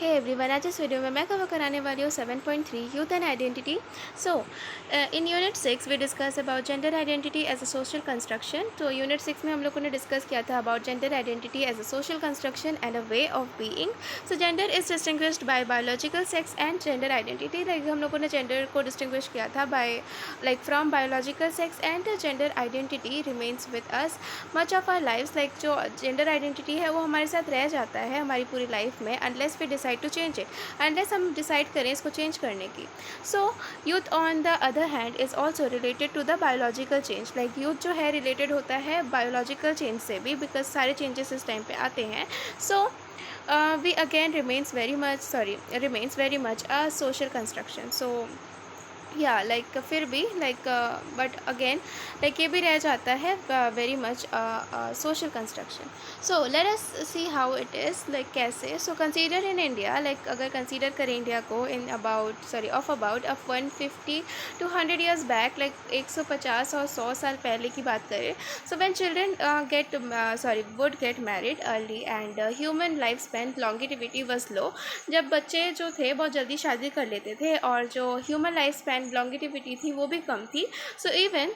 Hey everyone, आज इस video में मैं कवर कराने वाली हूँ 7.3 youth and identity. So in unit 6 we discuss about gender identity as a social construction. तो यूनिट 6 में हम लोगों ने डिस्कस किया था about gender identity as a social construction and a way of being. So gender is distinguished by biological sex and gender identity. Like हम लोगों ने जेंडर को डिस्टिंग्विश किया था by like from biological sex and gender identity remains with us much of our lives. Like जो gender identity है वो हमारे साथ रह जाता है हमारी पूरी लाइफ में, unless we decide to change it, unless हम डिसाइड करें इसको चेंज करने की। So youth on the other hand is also related to the biological change. Like youth जो है रिलेटेड होता है बायोलॉजिकल चेंज से भी, बिकॉज सारे चेंजेस इस टाइम पे आते हैं। So we again remains very much a social construction. So या लाइक फिर भी लाइक बट अगेन लाइक ये भी रह जाता है very much social construction. So let us see how it is, like कैसे। So consider in India, like अगर कंसीडर करें इंडिया को in about 150 to 100 years back, like 150 और 100 साल पहले की बात करें। So when children would get married early and human life span longevity was low. जब बच्चे जो थे बहुत जल्दी शादी कर लेते थे और जो ह्यूमन लाइफ स्पैन लॉन्गिटिविटी थी वो भी कम थी। So even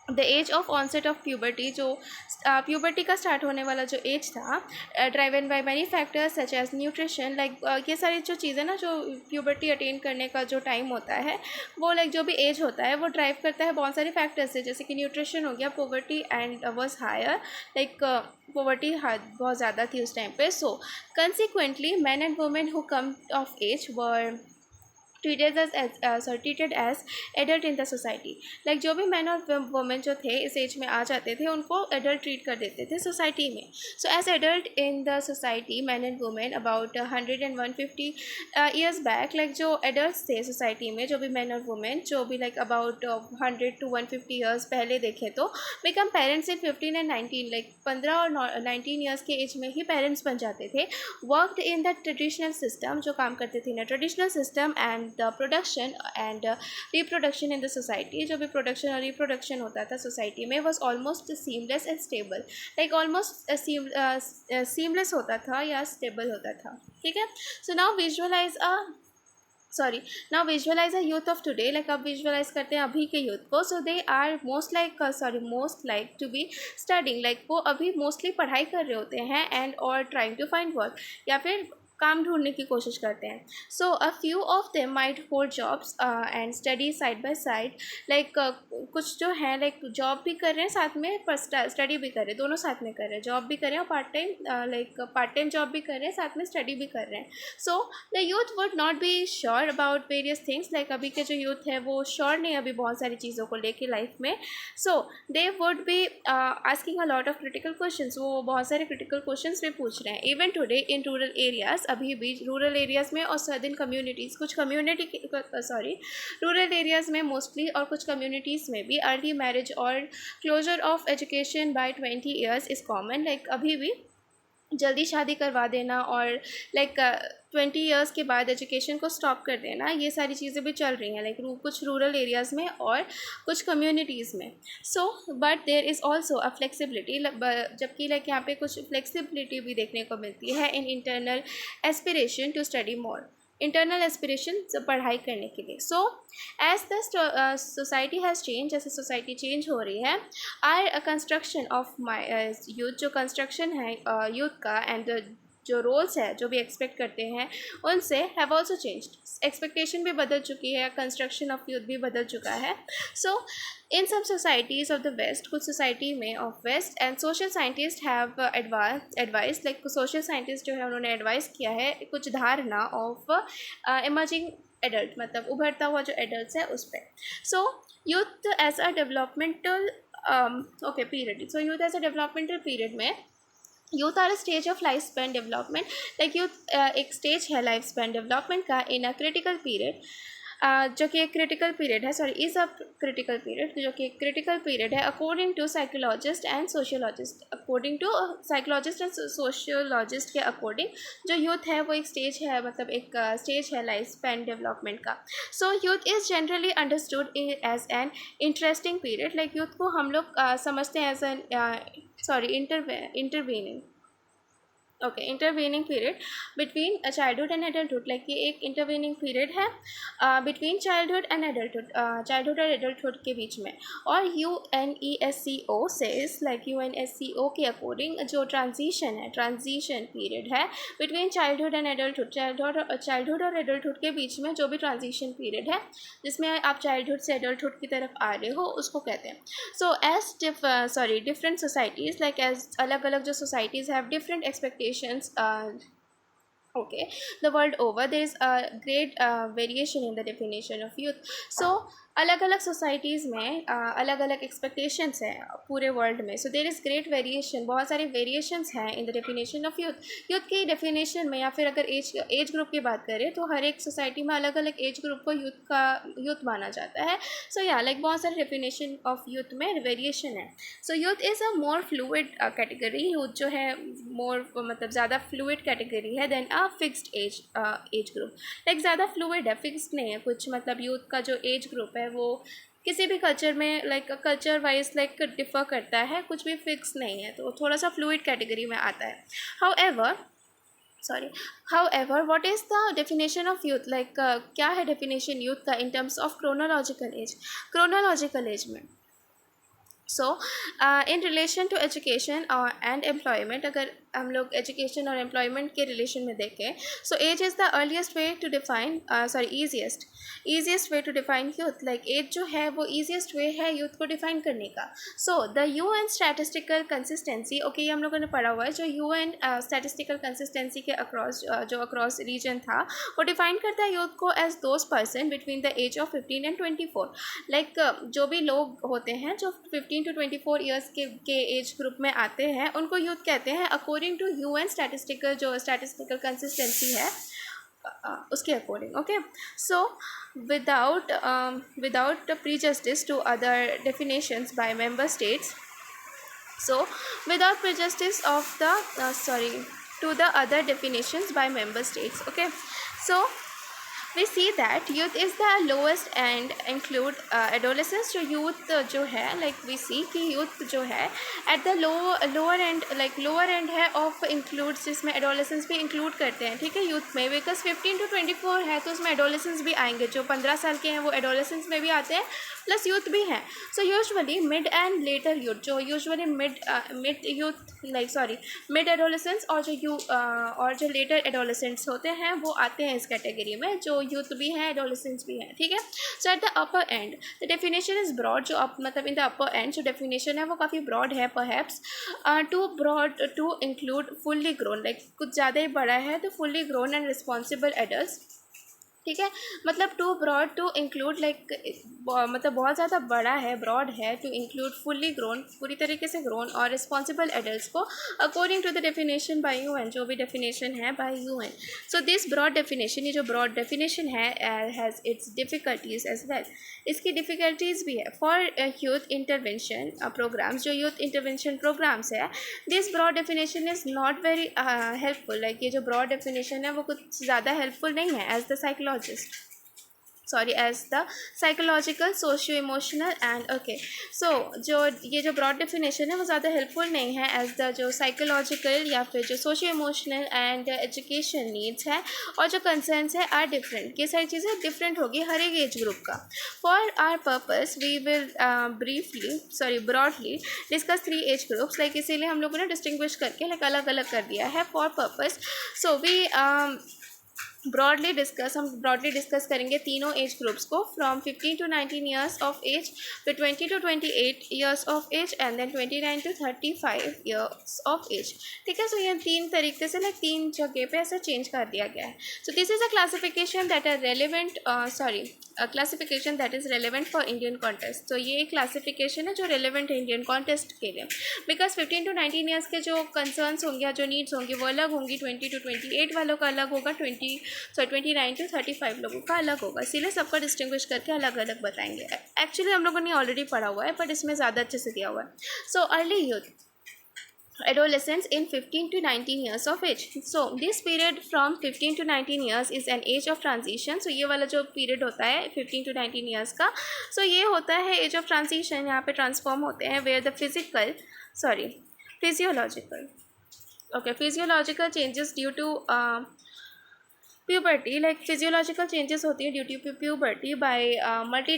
the age of onset of puberty, जो प्यूबर्टी का स्टार्ट होने वाला जो एज था, driven by many factors such as nutrition. Like ये सारी जो चीज़ें ना, जो प्यूबर्टी अटेन करने का जो टाइम होता है वो लाइक जो भी एज होता है वो ड्राइव करता है बहुत सारे फैक्टर्स से, जैसे कि न्यूट्रिशन हो गया, poverty and was higher. Like poverty बहुत ज़्यादा थी उस टाइम पे। So consequently man and women who come of age were treated as adult in the society। Like जो भी मैन और वुमेन जो थे इस एज में आ जाते थे उनको एडल्ट ट्रीट कर देते थे सोसाइटी में। So as adult in the society man and women about 100 and 150 years back, like जो एडल्ट थे सोसाइटी में, जो भी मैन और वुमेन जो भी लाइक अबाउट 100 to 150 ईयर्स पहले देखें तो become parents in 15 and 19। Like 15 और 19 ईयर्स के एज में ही पेरेंट्स बन जाते थे। Worked in the traditional system, जो काम करते थे ना traditional system, and the production and reproduction in the society. जो भी प्रोडक्शन और रिप्रोडक्शन होता था सोसाइटी में was almost seamless and stable. Like almost seamless होता था या स्टेबल होता था। ठीक है। So now visualize a youth of today. Like अब विजुअलाइज करते हैं अभी के यूथ को। So they are most like to be studying. Like वो अभी मोस्टली पढ़ाई कर रहे होते हैं एंड और ट्राइंग टू फाइंड वर्क, या फिर काम ढूंढने की कोशिश करते हैं। So a few of them might hold jobs and study side by side. Like कुछ जो हैं लाइक जॉब भी कर रहे हैं साथ में, पर स्टडी भी कर रहे हैं, दोनों साथ में कर रहे हैं, जॉब भी कर रहे हैं और पार्ट टाइम जॉब भी कर रहे हैं, साथ में स्टडी भी कर रहे हैं। So the youth would not be sure about various things. Like अभी के जो यूथ है वो श्योर नहीं अभी बहुत सारी चीज़ों को लेके लाइफ में। So they would be asking a lot of critical questions. वो बहुत सारे क्रिटिकल क्वेश्चंस भी पूछ रहे हैं। Even today in rural areas, अभी भी रूरल एरियाज़ में और सर्दिन कम्युनिटीज़, रूरल एरियाज़ में मोस्टली और कुछ कम्युनिटीज़ में भी अर्ली मैरिज और closure of education by 20 years is common. Like अभी भी जल्दी शादी करवा देना और लाइक 20 ईयर्स के बाद एजुकेशन को स्टॉप कर देना, ये सारी चीज़ें भी चल रही हैं लाइक कुछ रूरल एरियाज़ में और कुछ कम्युनिटीज़ में। So but there is also a flexibility, जबकि लाइक यहाँ पे कुछ फ्लेक्सिबिलिटी भी देखने को मिलती है in internal aspiration to study more, internal aspiration पढ़ाई करने के लिए। So as the society has change, जैसे सोसाइटी चेंज हो रही है, our construction of my youth, जो कंस्ट्रक्शन है यूथ का एंड जो रोल्स है जो भी एक्सपेक्ट करते हैं उनसे हैव ऑल्सो चेंज्ड। एक्सपेक्टेशन भी बदल चुकी है, कंस्ट्रक्शन ऑफ यूथ भी बदल चुका है। So in some societies of the west, कुछ सोसाइटी में of west, and social scientist have advise, like social scientist जो है उन्होंने एडवाइस किया है कुछ धारणा ऑफ इमर्जिंग एडल्ट, मतलब उभरता हुआ जो एडल्ट है उस पर। So youth as a developmental period, so youth as a developmental period में youth are stage of life span development. Like youth एक स्टेज है लाइफ स्पैन डेवलपमेंट का इन अ क्रिटिकल पीरियड, जो कि एक क्रिटिकल पीरियड है, is a critical period, जो कि एक क्रिटिकल पीरियड है according to psychologist and sociologist. According to psychologist and sociologist के अकॉर्डिंग जो यूथ है वो एक स्टेज है, मतलब एक स्टेज है लाइफ स्पैन डेवलपमेंट का। So youth is generally understood as an interesting period. Like youth को हम लोग समझते हैं as an intervening okay, intervening period between childhood and adulthood, like ये एक इंटरवीनिंग पीरियड है between childhood and adulthood, childhood और एडल्टहुड के बीच में। और UNESCO सेज, लाइक UNESCO के अकॉर्डिंग जो ट्रांजिशन है, ट्रांजिशन पीरियड है between childhood and adulthood, childhood और एडल्टहुड के बीच में जो भी ट्रांजिशन पीरियड है जिसमें आप चाइल्डहुड से एडल्टहुड की तरफ आ रहे हो, उसको कहते हैं। So as different societies, like as अलग अलग जो societies have different expectations, okay, the world over there is a great variation in the definition of youth. So अलग अलग सोसाइटीज़ में अलग अलग एक्सपेक्टेशंस हैं पूरे वर्ल्ड में। सो देर इज़ ग्रेट वेरिएशन, बहुत सारे वेरिएशंस हैं in the definition of youth. Youth की डेफिनेशन में, या फिर अगर एज ग्रुप की बात करें तो हर एक सोसाइटी में अलग अलग एज ग्रुप को यूथ माना जाता है। सो या लाइक बहुत सारे डेफिनेशन ऑफ यूथ में वेरिएशन है। So youth is a more fluid category. Youth जो है मोर मतलब ज़्यादा फ्लूइड कैटेगरी है then a fixed age group. Like ज़्यादा फ्लूइड है, फिक्स्ड नहीं है कुछ। मतलब यूथ का जो एज ग्रुप है वो किसी भी कल्चर में like culture wise like differ करता है, कुछ भी फिक्स नहीं है, तो थोड़ा सा फ्लूइड कैटेगरी में आता है। However what is the definition of youth, like क्या है डेफिनेशन यूथ का in terms of chronological age में। So in relation to education and employment, अगर हम लोग एजुकेशन और एम्प्लॉयमेंट के रिलेशन में देखें, so as is the earliest way to define easiest way to define youth. Like age जो है वो ईजीएस्ट वे है यूथ को डिफाइन करने का। So the UN statistical consistency, okay, ये हम लोगों ने पढ़ा हुआ है। जो UN स्टैटिस्टिकल कंसिस्टेंसी के अक्रॉस रीजन था, वो डिफाइन करता है यूथ को as those person between the age of 15 and 24। Like जो भी लोग होते हैं जो 15 to 24 ईयर्स के एज ग्रुप में आते हैं, उनको यूथ कहते हैं according to UN statistical consistency है उसके according. Okay, so without prejudice to other definitions by member states, so without prejudice of the to the other definitions by member states, okay, so we see that youth is the lowest and include adolescence। जो youth जो है like we see कि youth जो है at the lower end है of includes, जिसमें adolescence भी include करते हैं, ठीक है, youth में। because 15 to 24 है तो उसमें adolescence भी आएंगे, जो 15 साल के हैं वो adolescence में भी आते हैं, प्लस यूथ भी हैं। So usually mid and later youth, जो यूजुअली मिड एडोलेसेंस और जो लेटर एडोलेसेंट्स होते हैं वो आते हैं इस कैटेगरी में, जो यूथ भी हैं एडोलेसेंट्स भी हैं, ठीक है। So at the upper end the definition is broad, जो मतलब इन द अपर एंड जो डेफिनेशन है वो काफ़ी ब्रॉड है, perhaps too broad to include fully grown, like कुछ ज़्यादा ही बड़ा है तो fully grown and responsible adult, ठीक है। मतलब too broad to include like मतलब बहुत ज़्यादा बड़ा है, ब्रॉड है, टू इंक्लूड फुल्ली ग्रोन, पूरी तरीके से ग्रोन और रिस्पॉन्सिबल एडल्ट्स को according to the definition by UN, जो भी डेफिनेशन है by UN। So this broad definition, ये जो ब्रॉड डेफिनेशन है has its difficulties as well, इसकी डिफ़िकल्टीज़ भी है। फॉर यूथ इंटरवेंशन प्रोग्राम्स, जो यूथ इंटरवेंशन प्रोग्राम्स है, this broad definition is not very helpful, like ये जो ब्रॉड डेफिनेशन है वो कुछ ज़्यादा हेल्पफुल नहीं है as the psychological socio emotional and okay. So ये जो ब्रॉड डेफिनेशन है वो ज़्यादा हेल्पफुल नहीं है एज द जो साइकोलॉजिकल या फिर जो socio emotional and education needs है और जो कंसर्न्स है आर डिफरेंट, ये सारी चीज़ें डिफरेंट होगी हर एक एज ग्रुप का। For our purpose we will broadly discuss 3 age groups, like इसीलिए हम लोगों ने डिस्टिंग्विश करके लाइक अलग अलग कर दिया है for purpose. So we broadly discuss करेंगे तीनों एज ग्रुप्स को, from 15 to 19 years of age, फिर 20 to 28 years of age and then 29 to 35 years of age, ठीक है। सो ये 3 तरीके से लाइक 3 जगह पे ऐसा चेंज कर दिया गया है। So this is a classification that are relevant classification that is relevant for Indian contest. तो ये क्लासिफिकेशन है जो रेलिवेंट है इंडियन कॉन्टेस्ट के लिए, बिकॉज 15 to 19 ईयर्स के जो कंसर्न्स होंगे या जो नीड्स होंगी वो अलग होंगी, 20 to 28 वालों का अलग होगा, 29 to 35 लोगों का अलग होगा, इसीलिए सबका डिस्टिंग्विश करके अलग अलग बताएंगे। एक्चुअली हम लोगों ने ऑलरेडी पढ़ा हुआ है बट इसमें ज़्यादा अच्छे से दिया हुआ है। So early youth adolescence in 15 to 19 years of age. So this period from 15 to 19 years is an age of transition. So ये वाला जो पीरियड होता है 15 to 19 years का, so ये होता है एज ऑफ ट्रांजिशन, यहाँ पे ट्रांसफॉर्म होते हैं where the physiological Okay, physiological changes due to puberty, like physiological changes होती है due to puberty by multi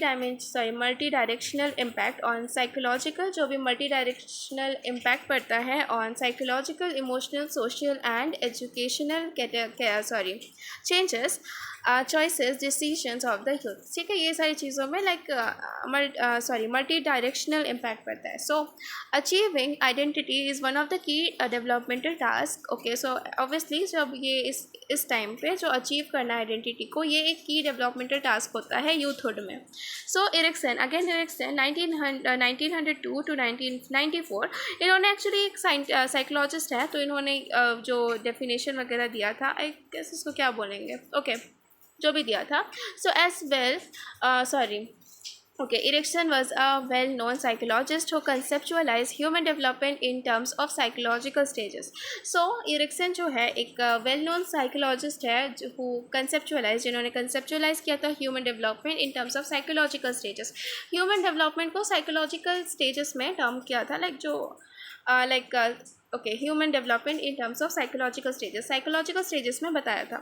directional impact on psychological, जो भी multi directional impact पड़ता है on psychological, emotional, social and educational changes, choices, decisions of the youth. ठीक है, ये सारी चीज़ों में मल्टी डायरेक्शनल इम्पैक्ट पड़ता है. So achieving identity is one of the key developmental task. Okay, so obviously जब ये इस टाइम पे जो अचीव करना है आइडेंटिटी को, ये एक की डेवलपमेंटल टास्क होता है यूथहुड में. सो इरिक्सन 1902 टू 1994, इन्होंने एक्चुअली एक साइकोलॉजिस्ट है, तो इन्होंने जो डेफिनेशन वगैरह दिया था, आई गेस इसको क्या बोलेंगे, ओके, जो भी दिया था. So as well Erikson was a well-known psychologist who conceptualized human development in terms of psychological stages. So Erikson जो है एक well-known psychologist है who conceptualized, जिन्होंने conceptualize किया था human development in terms of psychological stages. Human development को psychological stages में term किया था, human development in terms of psychological stages में बताया था.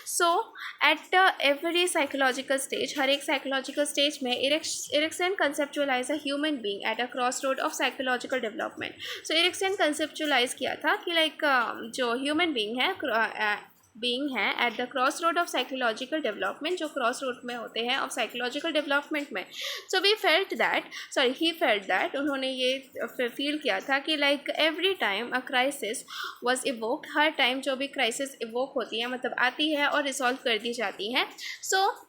सो एट एवरी साइकोलॉजिकल स्टेज, हर एक साइकोलॉजिकल स्टेज में Erikson conceptualise a human being at a cross road of psychological development. So Erikson conceptualise किया था कि जो ह्यूमन बीइंग है at the cross road of psychological development, जो क्रॉस रोड में होते हैं ऑफ साइकोलॉजिकल डेवलपमेंट में. सो ही फेल्ट दैट, उन्होंने ये फील किया था कि every time a crisis was evoked, her time जो भी क्राइसिस इवोक होती है, मतलब आती है और रिसॉल्व कर दी जाती है. सो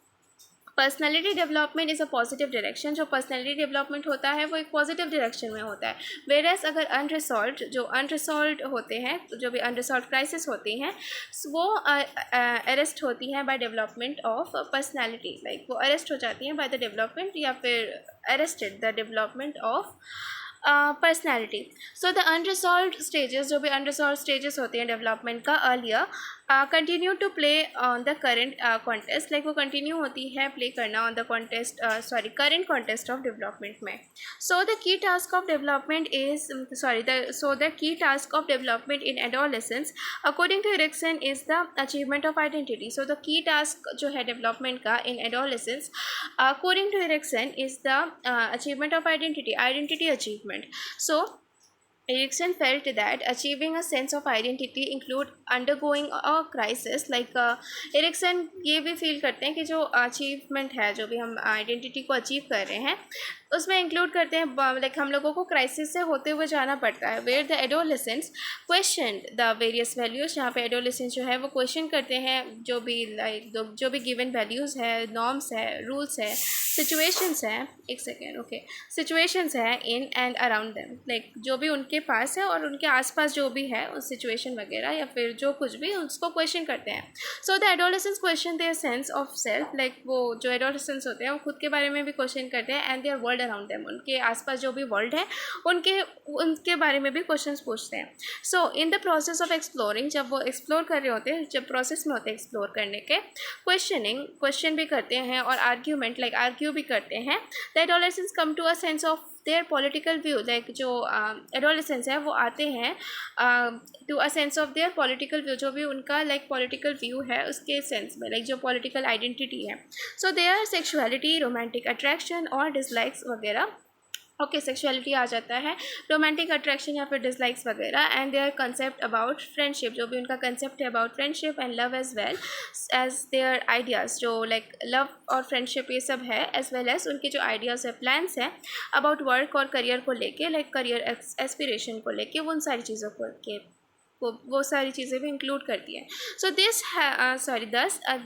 personality development is a positive direction. जो पर्सनैलिटी डेवलपमेंट होता है वो एक पॉजिटिव डायरेक्शन में होता है. वेरएस अगर अनरिसॉल्व्ड होते हैं, जो भी अनरिसॉल्व क्राइसिस होती हैं, वो अरेस्ट होती हैं बाय डेवलपमेंट ऑफ पर्सनैलिटी. वो अरेस्ट हो जाती हैं बाय द डेवलपमेंट, या फिर arrested the development of personality. So the unresolved stages, जो भी अनरिसॉल्व स्टेजेस होते हैं डेवलपमेंट का, earlier continue to play on the current contest, वो कंटिन्यू होती है प्ले करना on the current contest of development में. So the key task of development in adolescence according to Erikson is the achievement of identity. So the key task जो है development का in adolescence according to Erikson is the achievement of identity achievement. So Erikson felt that achieving a sense of identity include undergoing a crisis. Erikson ये भी feel करते हैं कि जो achievement है, जो भी हम आइडेंटिटी को अचीव कर रहे हैं, उसमें इंक्लूड करते हैं हम लोगों को क्राइसिस से होते हुए जाना पड़ता है. Where the adolescents questioned the various values, यहाँ पे एडोलेसेंट्स जो है वो क्वेश्चन करते हैं जो भी गिवन वैल्यूज़ है, नॉर्म्स है, रूल्स है, सिचुएशंस हैं, सिचुएशंस हैं इन एंड अराउंड देम, जो भी उनके पास है और उनके आसपास जो भी है उस सिचुएशन वगैरह या फिर जो कुछ भी, उसको क्वेश्चन करते हैं. So the adolescents question their sense of self, वो जो एडोलेसेंट्स होते हैं वो खुद के बारे में भी क्वेश्चन करते हैं, and there world around them, उनके आसपास जो भी वर्ल्ड है उनके बारे में भी क्वेश्चंस पूछते हैं. So in the process of exploring, जब वो एक्सप्लोर कर रहे होते हैं, जब प्रोसेस में होते हैं एक्सप्लोर करने के, क्वेश्चन भी करते हैं और आर्ग्यू भी करते हैं. The adolescents come to a sense of their political view, जो एडोलेसेंस है वो आते हैं to a sense of their political view, जो भी उनका पॉलिटिकल व्यू है उसके सेंस में, जो पॉलिटिकल आइडेंटिटी है. So their sexuality, romantic attraction और डिसलाइक्स वगैरह. सेक्सुअलिटी आ जाता है, रोमांटिक अट्रैक्शन या फिर डिसलाइक्स वगैरह, and their concept about friendship, जो भी उनका कंसेप्ट है about friendship and love as well as their ideas, जो लव और फ्रेंडशिप ये सब है, एज वेल एज उनके जो आइडियाज़ है, प्लान्स हैं अबाउट वर्क और करियर को लेके, करियर एस्पिरेशन को लेके, वो उन सारी चीज़ों वो सारी चीज़ें भी इंक्लूड करती हैं. So thus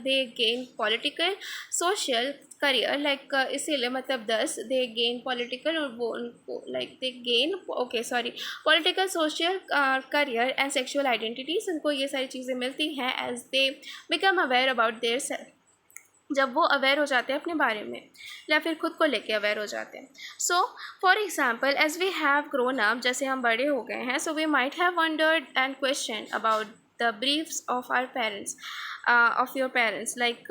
they gain political, social career, इसीलिए दस दे गेन पॉलिटिकल, और वो उनको they gain political, social career and sexual identities, उनको ये सारी चीज़ें मिलती हैं as they become aware about their self, जब वो अवेयर हो जाते हैं अपने बारे में या फिर खुद को लेके अवेयर हो जाते हैं. So for example, as we have grown up, जैसे हम बड़े हो गए हैं, so we might have wondered and question about the beliefs of our parents. Of your parents like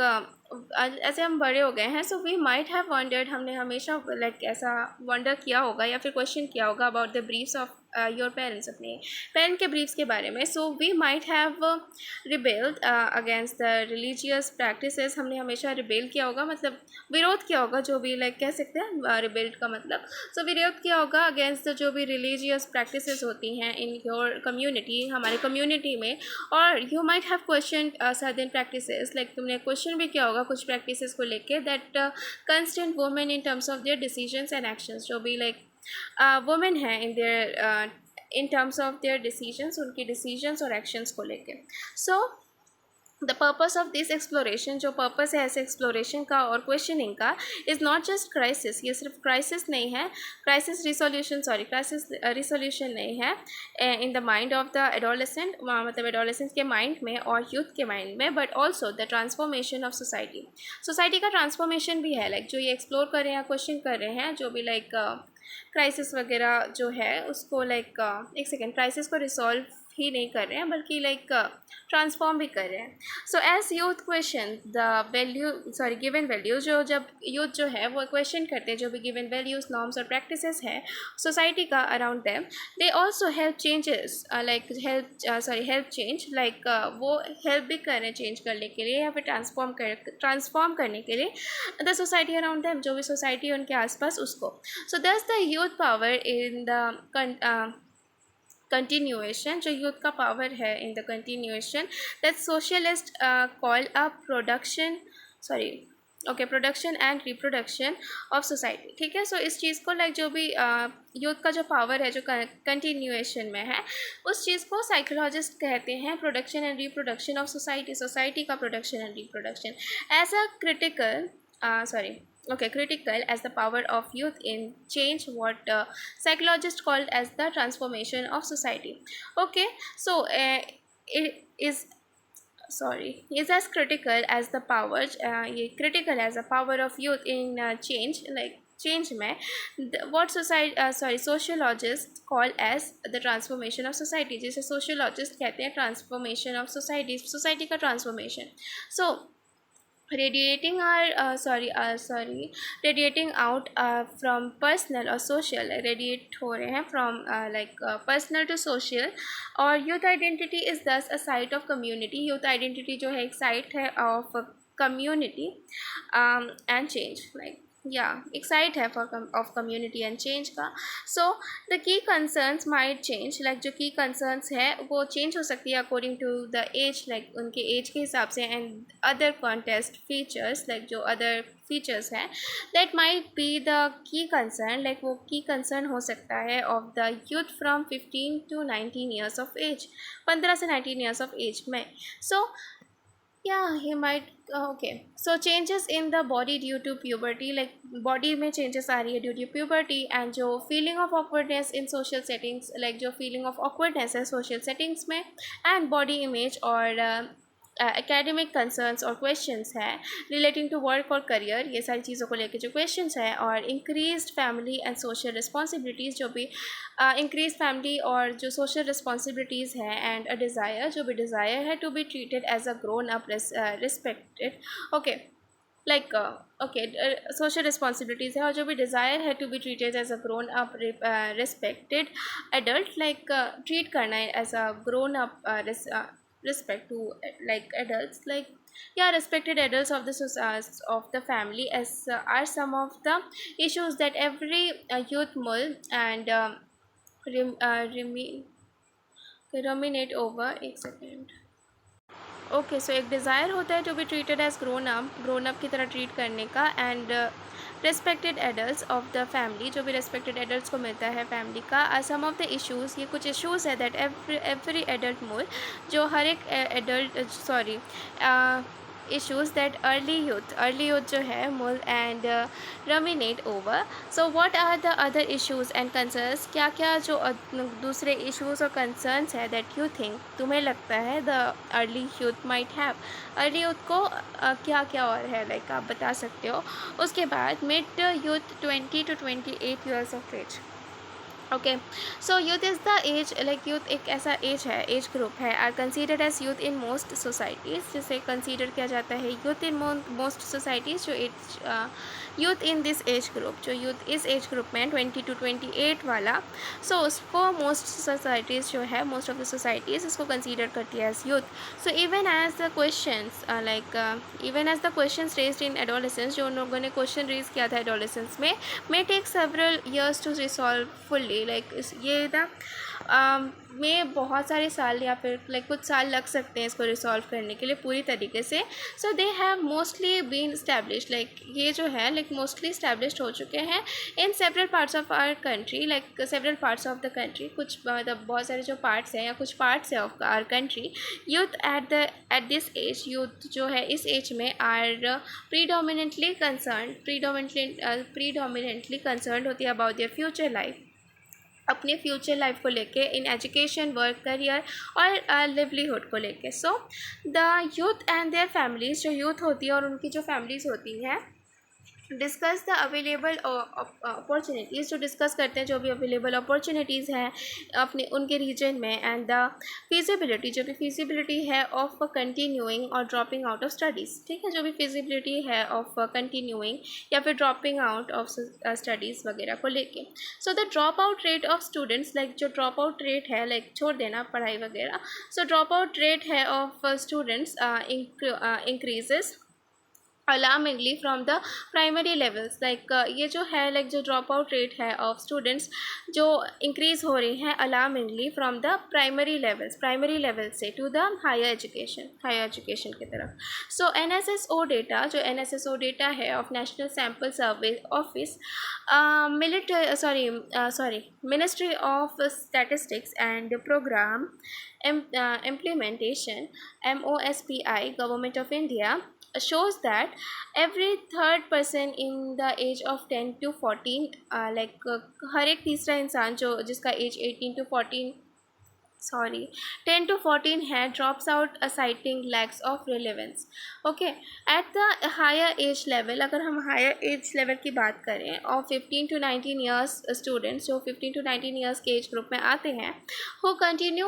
ऐसे हम बड़े हो गए हैं, so we might have wondered, हमने हमेशा लाइक ऐसा वंडर किया होगा या फिर क्वेश्चन किया होगा about the beliefs of your parents, अपने पेरेंट के ब्रीफ्स के बारे में. So we might have rebelled against the religious practices, हमने हमेशा रिबेल किया होगा, मतलब विरोध किया होगा, जो भी लाइक कह सकते हैं रिबेल्ड का मतलब. सो विरोध किया होगा अगेंस्ट जो भी रिलीजियस प्रैक्टिसेस होती हैं इन योर कम्युनिटी, हमारे कम्युनिटी में. और you might have question certain practices, like तुमने क्वेश्चन भी किया होगा कुछ प्रैक्टिसेस को लेके, that constant women in terms of their decisions and actions, जो भी लाइक वुमेन है in their in terms of their decisions, उनकी डिसीजंस और एक्शंस को लेके. So the purpose of this exploration, जो पर्पस है ऐसे एक्सप्लोरेशन का और क्वेश्चनिंग का, इज़ नॉट जस्ट क्राइसिस, ये सिर्फ क्राइसिस नहीं है, क्राइसिस रिसोल्यूशन नहीं है in the mind of the adolescent, मतलब एडोलेसेंट के माइंड में और यूथ के माइंड में, but also the transformation of society. Society का ट्रांसफॉर्मेशन भी है, लाइक जो ये एक्सप्लोर कर रहे हैं, क्वेश्चन कर रहे हैं, जो भी लाइक क्राइसिस वगैरह जो है उसको लाइक एक सेकेंड, क्राइसिस को रिसॉल्व ही नहीं कर रहे हैं बल्कि लाइक ट्रांसफॉर्म भी कर रहे हैं. So as youth question the given values, जो जब यूथ जो है वो क्वेश्चन करते हैं जो भी गिवन वैल्यूज, नॉर्म्स और प्रैक्टिसेस हैं सोसाइटी का around them, they also help changes, like help change, like वो हेल्प भी कर रहे हैं चेंज करने के लिए या फिर ट्रांसफॉर्म करने के लिए द सोसाइटी अराउंड देम, जो भी सोसाइटी है उनके आसपास उसको. So that's the youth power in the continuation, जो यूथ का पावर है in the continuation, that socialist called a production and reproduction of society. ठीक है, सो इस चीज़ को लाइक जो भी यूथ का जो पावर है जो कंटिन्यूएशन में है, उस चीज़ को साइकोलॉजिस्ट कहते हैं production and reproduction of society, society का production and reproduction as a critical as the power of youth in change, what psychologists called as the transformation of society. Okay, so it is as critical as the power, ये critical as the power of youth in change, like change में what sociologists call as the transformation of society, जिसे sociologist कहते हैं transformation of society, society का transformation. So radiating out from personal or social, radiate हो रहे हैं from personal to social. और youth identity is thus a site of community, youth identity जो है एक site है of community and change, एक साइट है ऑफ कम्युनिटी एंड चेंज का. So the key concerns might change, like जो key concerns है वो चेंज हो सकती है according to the age, like उनके एज के हिसाब से, and other context features, like जो अदर फीचर्स हैं that might be the key concern, like वो की कंसर्न हो सकता है of the youth from 15 to 19 years of age, 15 से 19 ईयर्स ऑफ एज में. सो he might okay, so changes in the body due to puberty, like body में changes आ रही है due to puberty, and जो feeling of awkwardness in social settings, like जो feeling of awkwardness है social settings में, and body image और academic concerns और questions है relating to work और career, ये सारी चीज़ों को लेके जो questions है, और increased family and social responsibilities, जो भी increased family और जो social responsibilities है, and a desire, जो भी desire है to be treated as a grown up respected, okay, social responsibilities है, और जो भी desire है to be treated as a grown up respected adult, treat करना है as a grown up respect to like adults, respected adults of the family, as are some of the issues that every youth will and ruminate over. एक second. Okay, so एक desire होता है to be treated as grown up की तरह treat करने का, and respected adults of the family, जो भी रेस्पेक्टेड एडल्ट्स को मिलता है फैमिली का. सम ऑफ द इश्यूज़, ये कुछ इश्यूज़ है दैट एवरी एडल्ट मोल, जो हर एक adult issues that early youth जो है mole and ruminate over. So what are the other issues and concerns, क्या क्या जो दूसरे issues और concerns है that you think, तुम्हें लगता है the early youth might have, early youth को क्या क्या और है, like आप बता सकते हो. उसके बाद mid youth 20 to 28 years of age. Okay, so youth is the age, like youth एक ऐसा एज है, एज ग्रुप है, are considered as youth in most societies, जिसे कंसीडर किया जाता है यूथ इन मोस्ट सोसाइटीज़। जो as youth in this age group, जो यूथ इस एज ग्रुप में 20 to 28 वाला, सो उसको मोस्ट सोसाइटीज़ जो है, मोस्ट ऑफ द सोसाइटीज़ उसको कंसीडर करती है as youth. So even as the questions even as the questions raised in adolescence, जो उन लोगों ने क्वेश्चन रेज किया था एडोलेसेंस में, may take several years to resolve fully, like ये ना में बहुत सारे साल या फिर लाइक कुछ साल लग सकते हैं इसको रिसॉल्व करने के लिए पूरी तरीके से। So they have mostly been establish, like ये जो है लाइक मोस्टली इस्टेब्लिश्ड हो चुके हैं in several parts of our country, like several parts of the country, कुछ मतलब बहुत सारे जो पार्ट्स हैं या कुछ पार्ट्स है of our country. Youth at this age, youth जो है इस एज में आर प्रीडोमिनेंटली कंसर्न होती है अबाउट देयर फ्यूचर लाइफ, अपने फ्यूचर लाइफ को लेके, इन एजुकेशन, वर्क, करियर और लिवलीहुड को लेके। So the youth and there families, जो यूथ होती है और उनकी जो फैमिलीज़ होती हैं, डिस्कस द अवेलेबल अपॉर्चुनिटीज़, जो डिस्कस करते हैं जो भी अवेलेबल अपॉर्चुनिटीज़ हैं अपने उनके रीजन में, एंड द फिजिबिलिटी, जो भी फिजिबिलिटी है ऑफ कंटिन्यूइंग और ड्रॉपिंग आउट ऑफ स्टडीज़। ठीक है, जो भी फिजिबिलिटी है ऑफ कंटिन्यूइंग या फिर ड्रॉपिंग आउट ऑफ स्टडीज़ वगैरह को लेके। So the drop out rate of students, like जो ड्रॉप आउट रेट है, लाइक छोड़ देना पढ़ाई वगैरह, सो ड्रॉप आउट रेट है of students increases alarmingly from the primary levels, like ये जो है लाइक जो ड्रॉप आउट रेट है ऑफ स्टूडेंट्स जो इंक्रीज़ हो रही हैं alarmingly from the primary level से टू द हायर एजुकेशन की तरफ। सो NSSO डेटा, जो NSSO डेटा है of national sample survey office, ministry of statistics and programme implementation, MOSPI, Government of India, shows that every third person in the age of 10 to 14, हर एक तीसरा इंसान जो जिसका as 10 to 14 है, drops out citing lacks of relevance. Okay, at the higher age level, अगर हम higher age level की बात करें और 15 to 19 ईयर्स स्टूडेंट्स जो 15 to 19 ईयर्स के एज ग्रुप में आते हैं, वो कंटिन्यू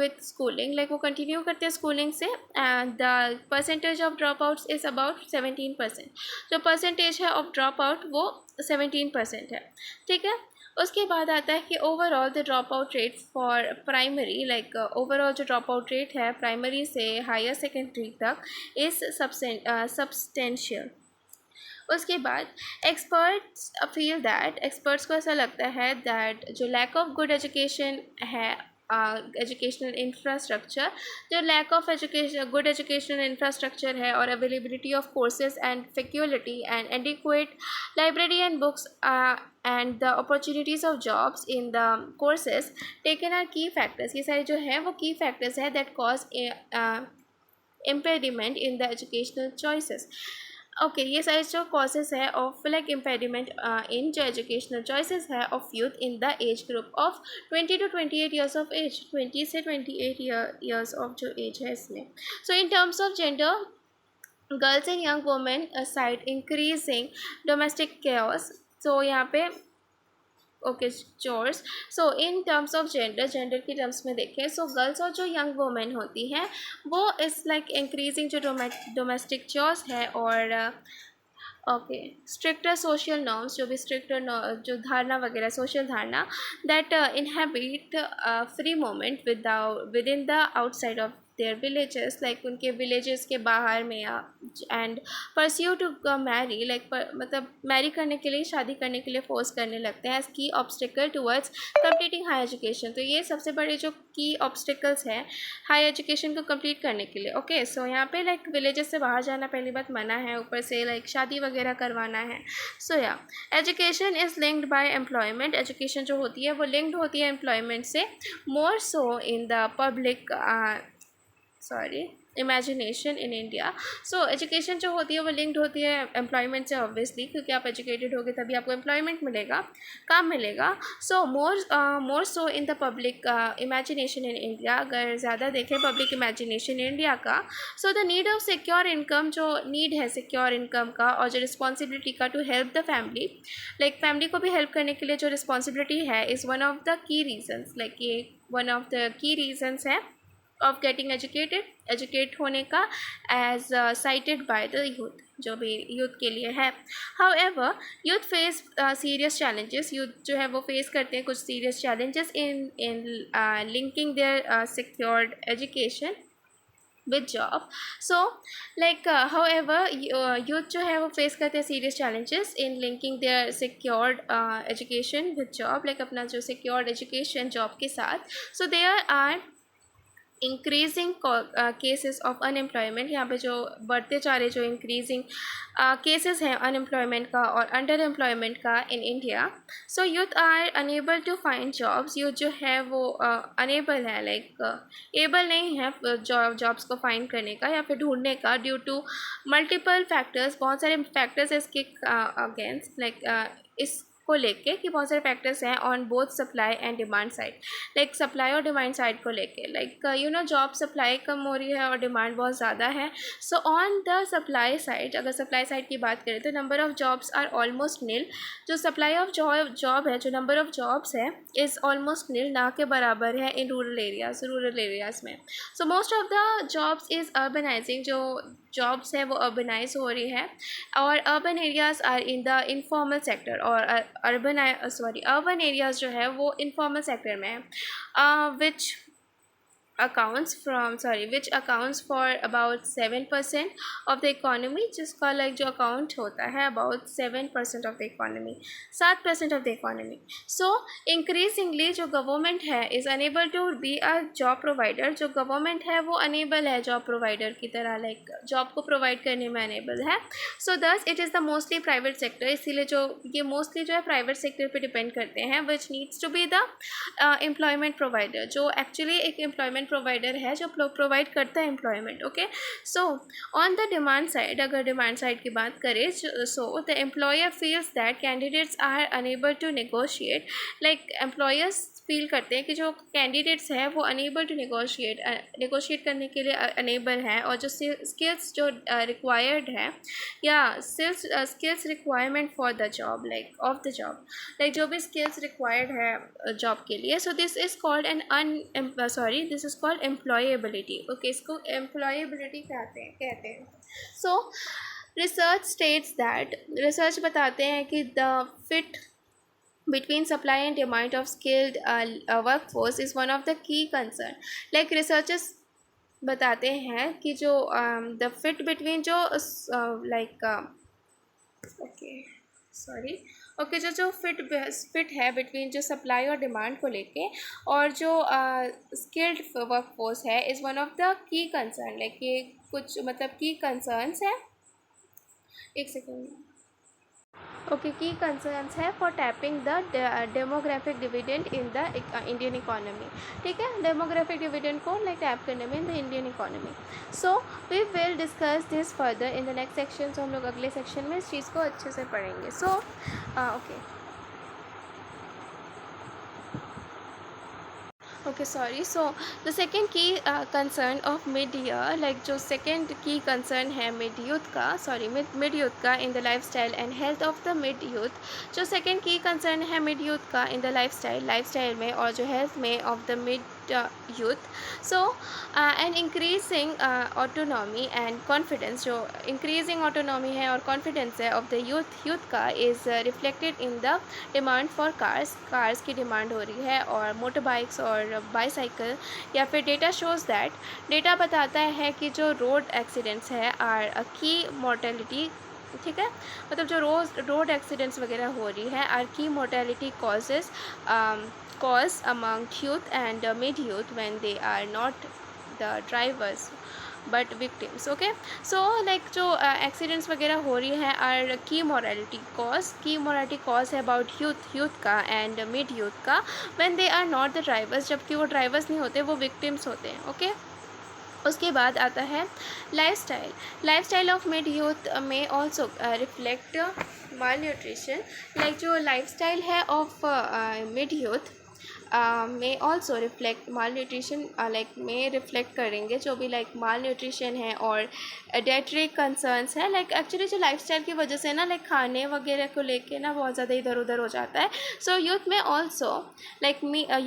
विथ स्कूलिंग, लाइक वो कंटिन्यू करते हैं स्कूलिंग से, and the percentage of drop outs is about 17%। जो परसेंटेज है ऑफ ड्रॉप आउट वो 17% है। ठीक है, उसके बाद आता है कि overall the drop out rate for primary, like overall जो ड्रॉप आउट रेट है प्राइमरी से हायर सेकेंडरी तक इज़ सब्सटेंशियल। उसके बाद एक्सपर्ट्स को ऐसा लगता है दैट जो लैक ऑफ गुड एजुकेशन है, एजुकेशनल इंफ्रास्ट्रक्चर, जो lack of good educational infrastructure है और availability of courses and faculty and adequate library and books and the opportunities of jobs in the courses taken are की factors. ये सारे जो हैं वो की फैक्टर्स है that cause impediment in the educational choices. Okay, ये सारे जो कॉजेज़ है ऑफ लाइक इम्पेडिमेंट इन जो एजुकेशनल चॉइसेस है of youth in the age group of 20 to 28 years of age, 20 से 28 ईयर्स ऑफ जो एज है इसमें। So in terms of gender, girls and young women side increasing domestic chaos. So यहाँ पे okay chores. So in terms of gender की terms में देखें, so girls और जो यंग वुमेन होती हैं वो इज़ लाइक इंक्रीजिंग जो डोमेस्टिक चोर्स है, और ओके स्ट्रिक्टर सोशल नॉर्म्स, जो भी स्ट्रिक्टर जो धारणा वगैरह सोशल धारणा that inhibit free movement with in the outside of their villages, like उनके विलेजेस के बाहर में, and pursue to marry, like मतलब मैरी करने के लिए, शादी करने के लिए फोर्स करने लगते हैं एज की obstacle towards completing high education. तो ये सबसे बड़े जो की ऑब्स्टिकल्स हैं हाई एजुकेशन को कंप्लीट करने के लिए। ओके, सो यहाँ पे लाइक विलेजेस से बाहर जाना पहली बात मना है, ऊपर से लाइक शादी वगैरह करवाना है। सो या education is linked by employment, education जो होती है वो लिंक्ड होती है एम्प्लॉयमेंट से, more so in the imagination in India. So education जो होती है वो लिंक्ड होती है एम्प्लॉयमेंट से ऑब्वियसली, क्योंकि आप एजुकेटेड होगे तभी आपको एम्प्लॉयमेंट मिलेगा, काम मिलेगा। So more so in the public imagination in India, अगर ज़्यादा देखें पब्लिक इमेजिनेशन इंडिया का, so the need of secure income, जो नीड है सिक्योर इनकम का और जो रिस्पॉन्सिबिलिटी का to help the family, like family को भी हेल्प करने के लिए जो रिस्पॉन्सिबिलिटी है, is one of the key reasons, like ये one of the key reasons है ऑफ गेटिंग एजुकेट होने का, as cited by the youth, जो भी यूथ के लिए है। However youth face serious challenges, youth जो है वो फेस करते हैं कुछ serious challenges in linking their secured education with job. So like however youth जो है वो फेस करते हैं serious challenges in linking their secured education with job, like अपना जो सिक्योर्ड एजुकेशन जॉब के साथ। So there are increasing cases of unemployment, यहाँ पे जो बढ़ते जा रहे जो इंक्रीजिंग केसेस हैं अनएम्प्लॉयमेंट का और अंडर एम्प्लॉयमेंट का in India. So youth are unable to find jobs, youth जो है वो अनेबल है, लाइक एबल नहीं है जॉब्स को फाइंड करने का या फिर ढूंढने का, ड्यू टू मल्टीपल फैक्टर्स, बहुत सारे फैक्टर्स इसके अगेंस्ट, लाइक इस को लेके कि बहुत सारे फैक्टर्स हैं on both supply and demand side, like supply और डिमांड साइड को लेके, like you know job supply कम हो रही है और डिमांड बहुत ज़्यादा है। So on the supply side, अगर सप्लाई साइड की बात करें तो number of jobs are almost nil, जो सप्लाई ऑफ जॉब है, जो नंबर ऑफ़ जॉब्स है इज़ ऑलमोस्ट नील, ना के बराबर है इन रूरल एरियाज़ में। सो most of the jobs is urbanising, जो जॉब्स हैं वो अर्बनाइज हो रही है, और urban areas are in the informal sector, और अर्बन एरियाज़ जो है वो इनफॉर्मल सेक्टर में है, which accounts for about 7% of the economy, जिसका लाइक जो अकाउंट होता है about 7% of the economy, 7% of the economy. So increasingly जो गवर्नमेंट है is unable to be a job provider, जो गवर्नमेंट है वो अनेबल है जॉब प्रोवाइडर की तरह, लाइक जॉब को प्रोवाइड करने में अनेबल है। So thus it is the mostly private sector, इसीलिए जो ये मोस्टली जो है प्राइवेट सेक्टर पे डिपेंड करते हैं, which needs to be the employment provider, जो एक्चुअली एक एम्प्लॉयमेंट प्रोवाइडर है जो प्रोवाइड करता है employment. Okay, so on the demand side, अगर डिमांड साइड की बात करें, so the employer feels that candidates are unable to negotiate, like employers feel करते हैं कि जो कैंडिडेट्स हैं वो अनेबल टू नेगोशिएट करने के लिए अनेबल हैं, और जो स्किल्स जो रिक्वायर्ड है या skills requirement for the job, like of the job, like जो भी स्किल्स रिक्वायर्ड है जॉब के लिए। सो this is called this is called employability. Okay, इसको एम्प्लॉयबिलिटी कहते हैं। सो रिसर्च बताते हैं कि the fit between supply and demand of skilled workforce is one of the key concern, like researchers बताते हैं कि जो the fit between जो जो फिट है बिटवीन जो सप्लाई और डिमांड को लेके और जो स्किल्ड वर्कफोर्स है is one of the key concern, like ये कुछ मतलब की कंसर्न्स है, एक सेकेंड। ओके, की कंसर्न्स है for tapping the demographic dividend in the Indian economy. ठीक है, डेमोग्राफिक डिविडेंड को लाइक टैप करने में in the Indian economy. So we will discuss this further in the next section. So हम लोग अगले section में इस चीज़ को अच्छे से पढ़ेंगे। So okay sorry. So the second key concern of mid year, like जो सेकेंड की कंसर्न है मिड यूथ का in the lifestyle and health of the mid youth, जो सेकेंड की कंसर्न है मिड यूथ का in the life style में और जो health में of the mid youth. So an increasing autonomy and confidence, जो increasing autonomy है और confidence है of the youth का is reflected in the demand for cars की डिमांड हो रही है और मोटर बाइक्स और बाईसाइकिल, या फिर डेटा बताता है कि जो रोड एक्सीडेंट्स है आर अ की मोर्टेलिटी। ठीक है, मतलब जो रोड एक्सीडेंट्स वगैरह हो रही है आर की mortality cause among youth and mid youth when they are not the drivers but victims. Okay, so like जो accidents वगैरह हो रही है आर की मोरालिटी कॉज है अबाउट यूथ का एंड मिड यूथ का when they are not the drivers, जबकि वो ड्राइवर्स नहीं होते, वो victims होते हैं। ओके, उसके बाद आता है lifestyle. Lifestyle of mid youth में ऑल्सो रिफ्लेक्ट माल न्यूट्रिशन। लाइक जो लाइफस्टाइल है ऑफ मिड यूथ में ऑल्सो रिफ्लेक्ट माल न्यूट्रिशन, लाइक में रिफ्लेक्ट करेंगे जो भी लाइक माल न्यूट्रिशन है और डाइटरी कंसर्न्स है। लाइक एक्चुअली जो लाइफस्टाइल की वजह से ना लाइक खाने वगैरह को लेके ना बहुत ज़्यादा इधर उधर हो जाता है। सो यूथ में ऑल्सो लाइक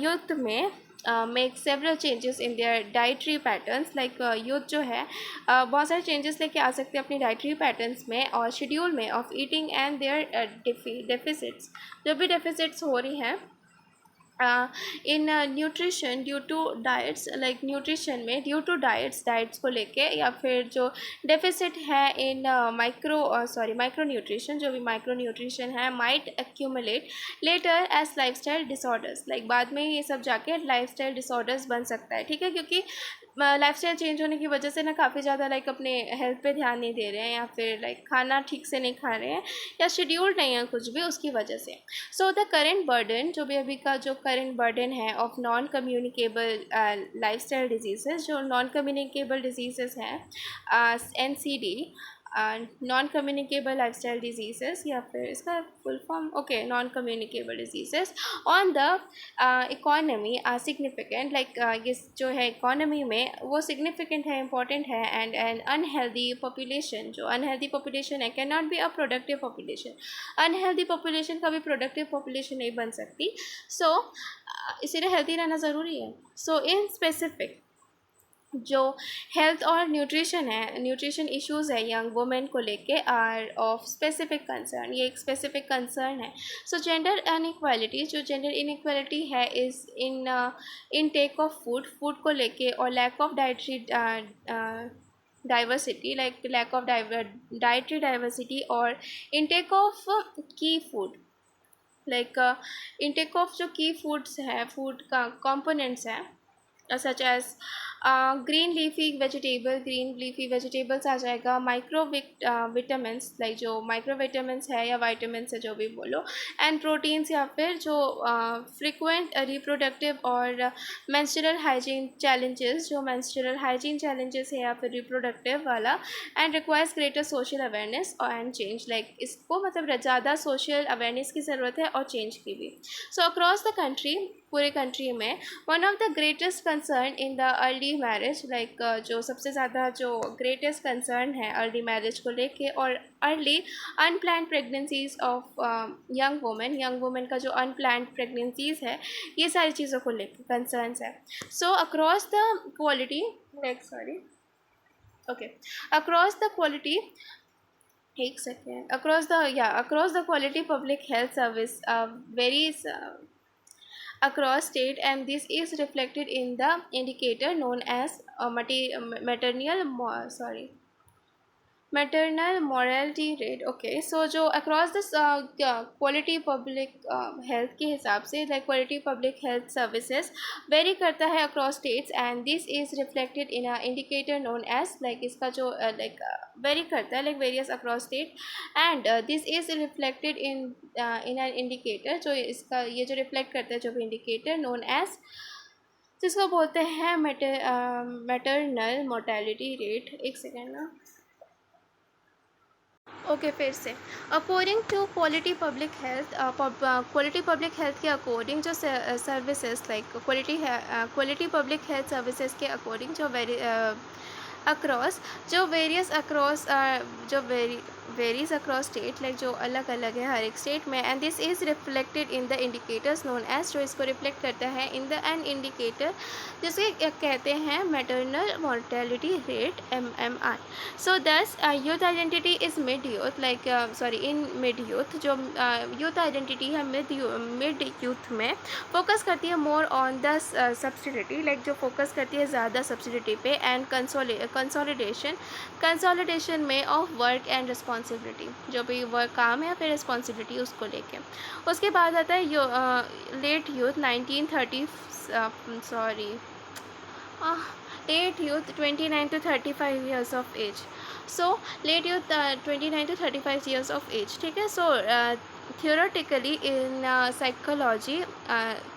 यूथ में make several changes in their dietary patterns. Like youth जो है बहुत सारे चेंजेस लेके आ सकते हैं अपनी डाइटरी पैटर्न्स में और शेड्यूल में of eating and their deficits, जो भी डेफिसिट्स हो रही हैं in nutrition due to diets. Like nutrition में ड्यू टू डाइट्स को लेके, या फिर जो डेफिसिट है इन माइक्रो न्यूट्रिशन, जो भी माइक्रो न्यूट्रिशन है might accumulate later as lifestyle disorders. Like बाद में ये सब जाके लाइफस्टाइल डिसऑर्डर्स बन सकता है, ठीक है, क्योंकि लाइफस्टाइल चेंज होने की वजह से ना काफ़ी ज़्यादा लाइक अपने हेल्थ पे ध्यान नहीं दे रहे हैं, या फिर लाइक खाना ठीक से नहीं खा रहे हैं, या शेड्यूल नहीं है कुछ भी उसकी वजह से। सो द करेंट बर्डन, जो भी अभी का जो करेंट बर्डन है of non communicable lifestyle diseases, जो नॉन कम्युनिकेबल डिजीज़ेस हैं NCD, non communicable lifestyle diseases, या फिर इसका full form okay non communicable diseases on the economy are significant. Like ये जो है इकोनॉमी में वो सिग्निफिकेंट है, इंपॉर्टेंट है। एंड एन अनहेल्दी पॉपुलेशन, जो अनहेल्दी पॉपुलेशन है can not be a productive population. Unhealthy population कभी प्रोडक्टिव पॉपुलेशन नहीं बन सकती। सो इसीलिए हेल्दी रहना ज़रूरी है। सो इन स्पेसिफिक जो हेल्थ और न्यूट्रिशन है, न्यूट्रिशन इश्यूज़ है यंग वुमेन को लेके आर ऑफ स्पेसिफिक कंसर्न, ये एक स्पेसिफिक कंसर्न है। सो जेंडर अनइक्वालिटी, जो जेंडर इनइक्वालिटी है is in intake of food को लेके, और lack of dietary diversity, like lack of dietary diversity और intake of key food. Like intake of जो की फूड्स है, फूड का कंपोनेंट्स हैं such as green leafy vegetables आ जाएगा, माइक्रो विटामिन्स, लाइक जो माइक्रो विटामिन्स है या वाइटामिन्स है जो भी बोलो, एंड प्रोटीन्स, या फिर जो फ्रिक्वेंट रिप्रोडक्टिव और मेंस्ट्रुअल हाइजीन चैलेंजेस, जो मेंस्ट्रुअल हाइजीन चैलेंजेस है या फिर रिप्रोडक्टिव वाला, and requires greater social awareness and change. Like इसको मतलब ज़्यादा सोशल अवेयरनेस की ज़रूरत है और चेंज की भी। सो अक्रॉस द कंट्री, पूरे कंट्री में one of the greatest concern in the early marriage, like जो सबसे ज़्यादा जो ग्रेटेस्ट कंसर्न है अर्ली मैरिज को लेके और early unplanned pregnancies of young women का जो अनप्लान्ड प्रेगनेंसीज है, ये सारी चीज़ों को लेके कंसर्न्स है। So across the quality across the quality एक second across the quality public health service varies across state, and this is reflected in the indicator known as maternal mortality rate। Okay, so जो across this quality public health के हिसाब से, like quality public health services vary करता है across states, and this is reflected in a indicator known as, like इसका जो like vary करता है like various across state, and this is reflected in an indicator, जो इसका ये जो रिफ्लेक्ट करता है जो भी इंडिकेटर नोन एज, जिसको बोलते हैं मैटरनल मोर्टेलिटी रेट। एक सेकेंड ना, ओके फिर से according to quality public health के अकॉर्डिंग जो services, like quality public health services के अकॉर्डिंग जो अक्रॉस जो वेरीज अक्रॉस स्टेट, लाइक जो अलग अलग है हर एक स्टेट में, and this is reflected in the indicators known as, जो इसको रिफ्लेक्ट करता है इन द एन इंडिकेटर जिसे कहते हैं मैटरनल मोर्टेलिटी रेट MMR। सो दस youth identity is mid youth, like in mid youth, जो यूथ आइडेंटिटी है मिड यूथ में फोकस करती है मोर ऑन द सब्सिडिटी, लाइक जो फोकस करती है ज़्यादा सब्सिडिटी पे, एंड कंसोलिडेशन में ऑफ वर्क एंड रिस्पॉन्सिबिलिटी, जो भी वर्क काम है या फिर रिस्पॉन्सिबिलिटी उसको लेके। उसके बाद आता है late youth 29 to 35 years of age। So late youth 29 to 35 years of age, ठीक है. So theoretically in psychology,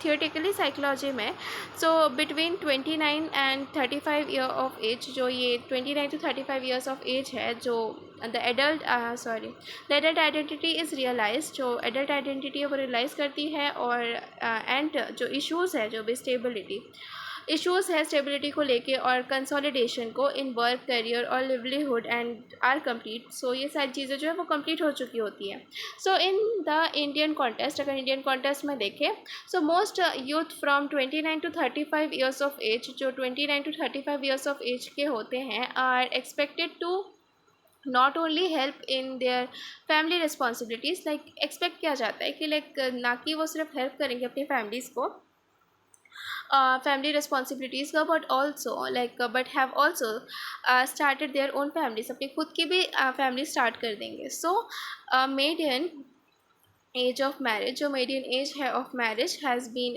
theoretically psychology में, so between 29 and 35 year of age, जो ये 29 to 35 ईयर्स ऑफ एज है, जो the adult the adult identity is realise, जो adult identity है वो रियलाइज़ करती है. और एंड जो इश्यूज़ है, जो भी स्टेबिलिटी इश्यूज़ है स्टेबिलिटी को लेके और कंसोलिडेशन को इन वर्क, करियर और लिवलीहुड एंड आर कंप्लीट. सो ये सारी चीज़ें जो है वो कंप्लीट हो चुकी होती हैं. So in the Indian context, अगर इंडियन कॉन्टेस्ट में देखें, so most youth from 29 to 35 years of age, जो 29 to 35 ईयर्स ऑफ एज के होते हैं, are expected to not only help in their family responsibilities. Like expect किया जाता है कि लाइक ना कि वो सिर्फ हेल्प करेंगे अपनी फैमिलीज़ को, family responsibilities का, but also like but have also started their own families, अपनी खुद की भी फैमिली स्टार्ट कर देंगे. So median age of marriage, जो मीडियन एज है of marriage has been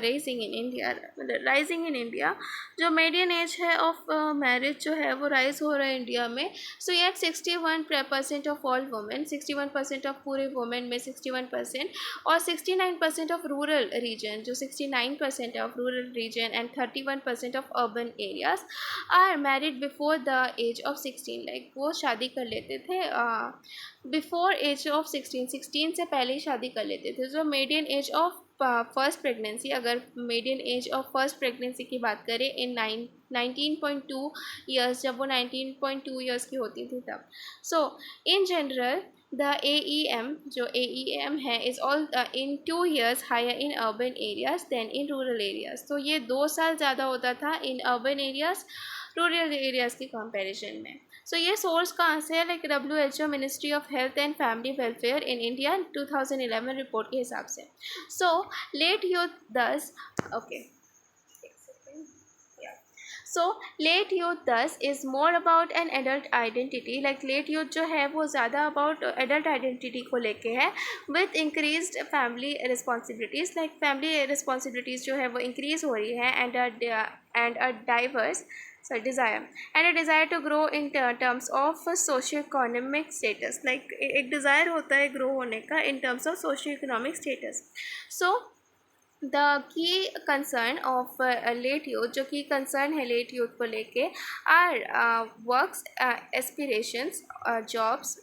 rising in India, जो मीडियन एज है ऑफ मैरिज जो है वो राइज हो रहा है इंडिया में. So yet 61% of all women, 61% of पूरे वुमेन में 61%, और 69% ऑफ रूरल रीजन, जो 69% of rural region and 31% of urban areas are married before the age of 16. Like वो शादी कर लेते थे बिफोर एज ऑफ 16 से पहले ही शादी कर लेते थे. जो median age of first pregnancy, अगर median age of first pregnancy की बात करें इन 19.2 ईयर्स, जब वो 19.2 ईयर्स की होती थी तब. So in general the AEM, जो AEM है, is all in 2 years higher in urban areas than in rural areas. तो ये 2 साल ज़्यादा होता था इन अर्बन एरियाज़ रूरल एरियाज़ के कंपैरिजन में. सो ये सोर्स कहाँ से है? Like WHO ministry of health and family welfare in India 2011 report के हिसाब से. So late youth thus, okay, so late youth दस is more about an adult identity. Like late youth जो है वो ज़्यादा अबाउट एडल्ट आइडेंटिटी को लेके है, with increased family responsibilities. Like family responsibilities जो है वो इंक्रीज़ हो रही है, and a diverse desire and a desire to grow in terms of socio-economic status. like एक desire होता है grow होने का in terms of socio-economic status. so the key concern of late youth, जो key concern है late youth को लेके, are works, aspirations, jobs.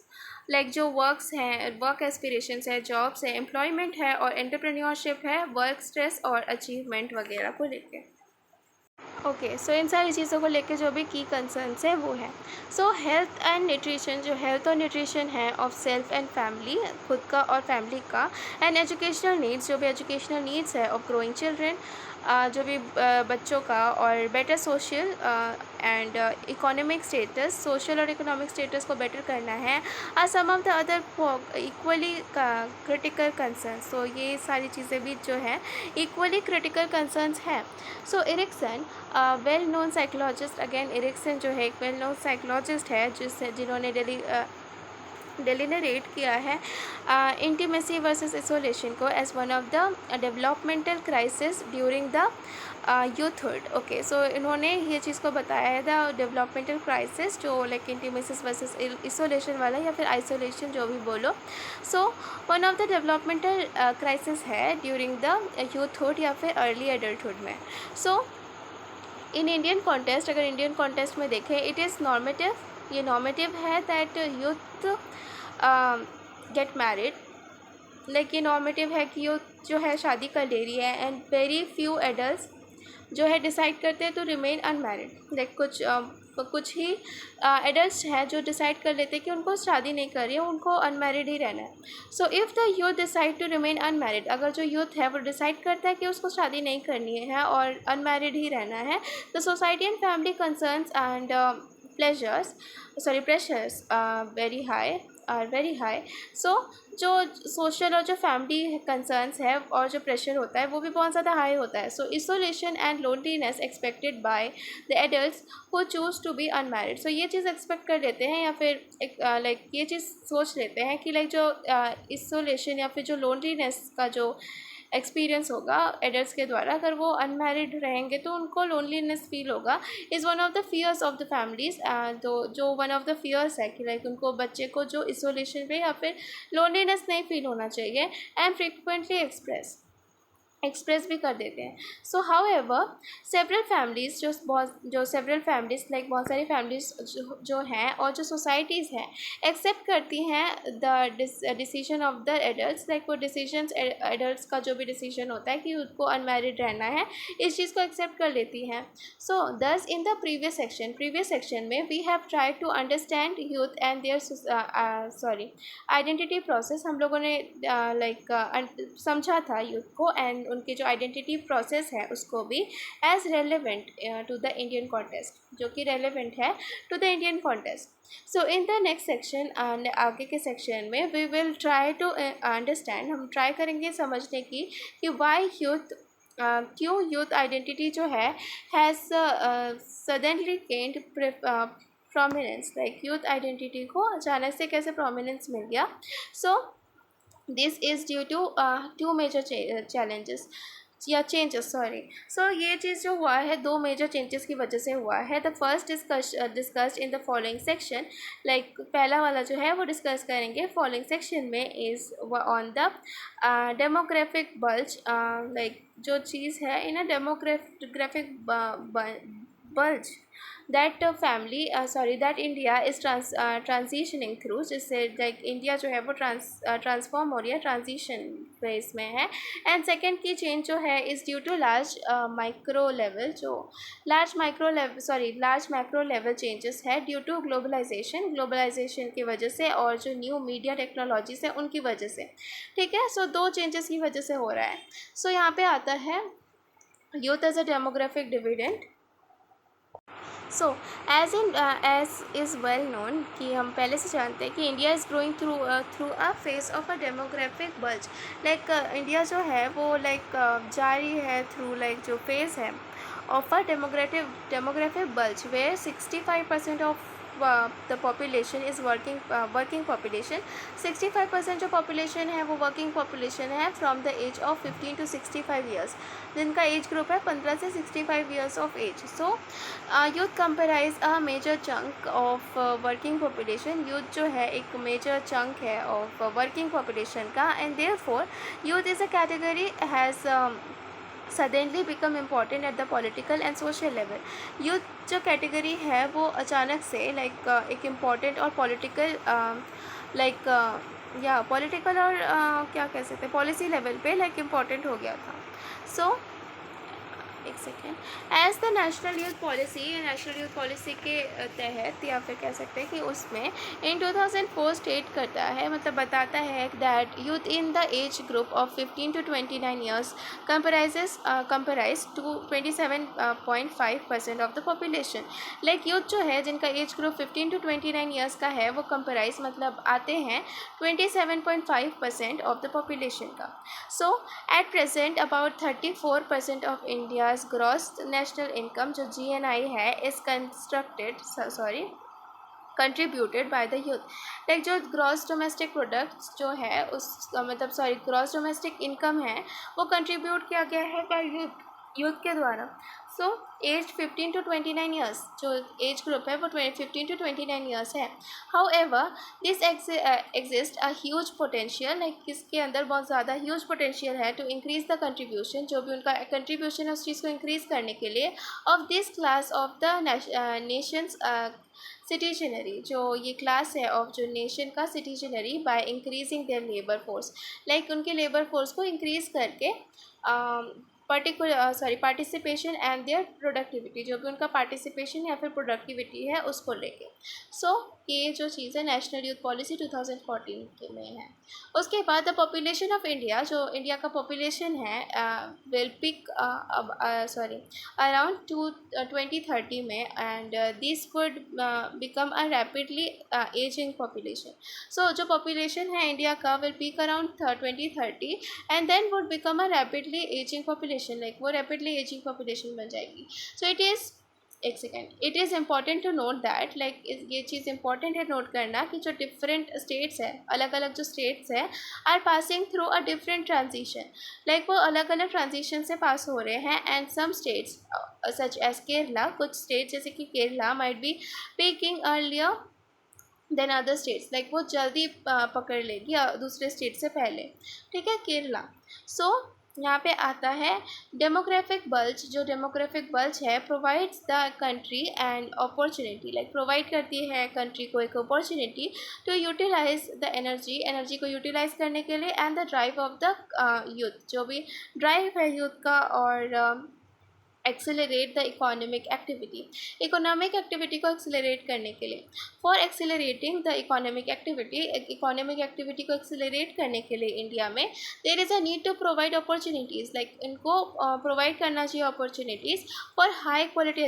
Like जो वर्क्स हैं, वर्क एस्पिरेशंस है, जॉब्स है, एम्प्लॉयमेंट है और एंटरप्रेन्योरशिप है, वर्क स्ट्रेस और अचीवमेंट वगैरह को लेके. ओके, सो इन सारी चीज़ों को लेके जो भी की कंसर्न्स है वो है. सो हेल्थ एंड न्यूट्रिशन, जो हेल्थ और न्यूट्रिशन है ऑफ सेल्फ एंड फैमिली, खुद का और फैमिली का, एंड एजुकेशनल नीड्स, जो भी एजुकेशनल नीड्स है ऑफ ग्रोइंग चिल्ड्रेन, जो भी बच्चों का, और better social and economic status, social और इकोनॉमिक स्टेटस को बेटर करना है, are some of the other equally critical concerns. तो ये सारी चीज़ें भी जो है इक्वली क्रिटिकल कंसर्न्स है. So Erikson, well known psychologist, again Erikson जो है एक वेल नोन साइकोलॉजिस्ट है, जिन्होंने डेलिनेट किया है इंटीमेसी वर्सेस आइसोलेशन को as one of the developmental crisis during the youthhood. Okay, so इन्होंने ये चीज़ को बताया है द डेवलपमेंटल क्राइसिस, जो लाइक इंटीमेसी वर्सेस आइसोलेशन वाला, या फिर आइसोलेशन जो भी बोलो. So one of the developmental crisis है ड्यूरिंग द यूथहुड या फिर अर्ली एडल्टहुड में. सो इन इंडियन कॉन्टेस्ट, अगर इंडियन कॉन्टेस्ट में देखें, इट इज़ नॉर्मेटिव. ये नॉर्मेटिव है that youth get married. Like ये नॉर्मेटिव है कि यूथ जो है शादी कर ले रही है, एंड वेरी फ्यू एडल्ट्स जो है डिसाइड करते हैं टू रिमेन अनमैरिड. लाइक कुछ ही एडल्ट्स हैं जो डिसाइड कर लेते हैं कि उनको शादी नहीं करनी है, उनको अनमैरिड ही रहना है. So if the youth decide to remain unmarried, अगर जो यूथ है वो डिसाइड करता है कि उसको शादी नहीं करनी है और अनमैरिड ही रहना है, the society and family concerns and pressures are very high. So जो सोशल और जो फैमिली कंसर्न्स है और जो प्रेशर होता है वो भी बहुत ज़्यादा हाई होता है. So isolation and loneliness expected by the adults who choose to be unmarried. So ये चीज़ एक्सपेक्ट कर लेते हैं, या फिर एक लाइक ये चीज़ सोच लेते हैं कि लाइक जो इसोलेशन या फिर जो लोनलीनेस का जो एक्सपीरियंस होगा एडल्ट्स के द्वारा। अगर वो अनमैरिड रहेंगे तो उनको लोनलीनेस फील होगा, is one of the fears of the families. तो जो वन ऑफ द फियर्स है कि लाइक उनको बच्चे को जो इसोलेशन पे या फिर लोनलीनेस नहीं फील होना चाहिए, एंड फ्रिक्वेंटली एक्सप्रेस भी कर देते हैं। So how ever several families जो सेवरल फैमिलीज़ लाइक बहुत सारी फैमिलीज़ जो हैं और जो सोसाइटीज़ हैं एक्सेप्ट करती हैं the decision of the adults, like वो डिसीजंस एडल्ट्स का जो भी डिसीजन होता है कि उनको अनमैरिड रहना है, इस चीज़ को एक्सेप्ट कर लेती हैं। So thus in the previous section में we have tried to understand youth and their identity process. हम लोगों ने समझा था यूथ को एंड उनके जो आइडेंटिटी प्रोसेस है उसको भी as relevant to the Indian context, जो कि रेलेवेंट है to the Indian context. So in the next section, आगे के सेक्शन में we will try to understand, हम ट्राई करेंगे समझने की कि वाई यूथ क्यों यूथ आइडेंटिटी जो है has suddenly gained prominence, like youth identity को अचानक से कैसे प्रोमिनेंस मिल गया। So this is due to two major challenges या चेंजेस, सॉरी। सो ये चीज़ जो हुआ है दो मेजर चेंजेस की वजह से हुआ है। The first discussed in the following section, like पहला वाला जो है वो डिस्कस करेंगे फॉलोइंग सेक्शन में, is on the demographic bulge, like जो चीज़ है in a demographic bulge that that India is transitioning through, जिससे लाइक इंडिया जो है वो ट्रांसफॉर्म हो रही है, ट्रांजिशन फेज में है। एंड सेकेंड की चेंज जो है is due to large macro level changes है ड्यू टू ग्लोबलाइजेशन की वजह से और जो न्यू मीडिया टेक्नोलॉजीज है उनकी वजह से, ठीक है। सो दो चेंजेस की वजह से हो रहा है। सो यहाँ पे आता है youth as a demographic dividend. So as is well known कि हम पहले से जानते हैं कि India is growing through a phase of a demographic bulge, like India जो है वो जा रही है थ्रू लाइक जो फेज़ है of a demographic bulge where 65% of the population is working population. 65% जो पॉपुलेशन है वो वर्किंग पॉपुलेशन है from the age of 15 to 65 years, जिनका एज ग्रुप है 15 से 65 years of age. So youth comprise a major chunk of working population, youth जो है एक मेजर चंक है ऑफ वर्किंग पॉपुलेशन का, and therefore youth is a category has suddenly become important at the political and social level. Youth जो category है वो अचानक से एक इम्पॉर्टेंट और पॉलिटिकल पॉलिटिकल और क्या कह सकते हैं पॉलिसी लेवल पे इम्पॉर्टेंट हो गया था। सो एक second, as the national youth policy के तहत या फिर कह सकते हैं कि उसमें इन 2004 स्टेट करता है, मतलब बताता है that youth in the age group of 15 to 29 years comprise to 27.5% of the population. Like youth जो है जिनका एज ग्रुप 15 to 29 ईयर्स का है वो कंप्राइज मतलब आते हैं 27.5% ऑफ द पॉपुलेशन का। So at present about 34% of India gross national income जो GNI है is contributed by the youth, like जो ग्रॉस डोमेस्टिक प्रोडक्ट्स जो है उस ग्रॉस डोमेस्टिक इनकम है वो कंट्रीब्यूट किया गया है बाय यूथ के द्वारा। सो एज 15 to 29 ईयर्स जो एज ग्रुप है वो 15 to 29 ईयर्स है। How ever this exist a huge potential, like इसके अंदर बहुत ज़्यादा ह्यूज पोटेंशियल है टू इंक्रीज़ द कंट्रीब्यूशन, जो भी उनका कंट्रीब्यूशन है उस चीज़ को इंक्रीज़ करने के लिए of this class of the Nations citizenry, जो ये क्लास है ऑफ जो नेशन का citizenry by increasing there labour force, like उनके लेबर फोर्स को इंक्रीज़ करके पार्टिसिपेशन एंड देयर प्रोडक्टिविटी, जो भी उनका पार्टिसिपेशन या फिर प्रोडक्टिविटी है उसको लेके। सो ये जो चीज़ है नेशनल यूथ पॉलिसी 2014 के में है। उसके बाद द पॉपुलेशन ऑफ इंडिया, जो इंडिया का पॉपुलेशन है विल पिक अराउंड 2030 में, and this would become a rapidly ageing population. So जो पॉपुलेशन है इंडिया का will peak around 2030 and then would become a rapidly ageing population, like वो rapidly ageing population बन जाएगी। So एक second, it is important to note that like ये चीज़ important है नोट करना कि जो डिफरेंट स्टेट्स है, अलग अलग जो स्टेट्स है are passing through a different transition, like वो अलग अलग ट्रांजिशन से पास हो रहे हैं. And some states such as Kerala, कुछ स्टेट जैसे कि Kerala might be peaking earlier than other states, like वो जल्दी पकड़ लेगी दूसरे स्टेट से पहले. ठीक है, केरला. सो यहाँ पे आता है डेमोग्राफिक बल्ज. जो डेमोग्राफिक बल्ज है provides the country and opportunity, like provide करती है कंट्री को एक opportunity to utilise the energy को यूटिलाइज करने के लिए, and the drive of the youth, जो भी ड्राइव है यूथ का, और एक्सेलरेट द इकोनॉमिक एक्टिविटी को एक्सेलरेट करने के लिए. For accelerating the economic activity को एक्सेलरेट करने के लिए इंडिया में there is a need to provide opportunities, like इनको प्रोवाइड करना चाहिए opportunities for high quality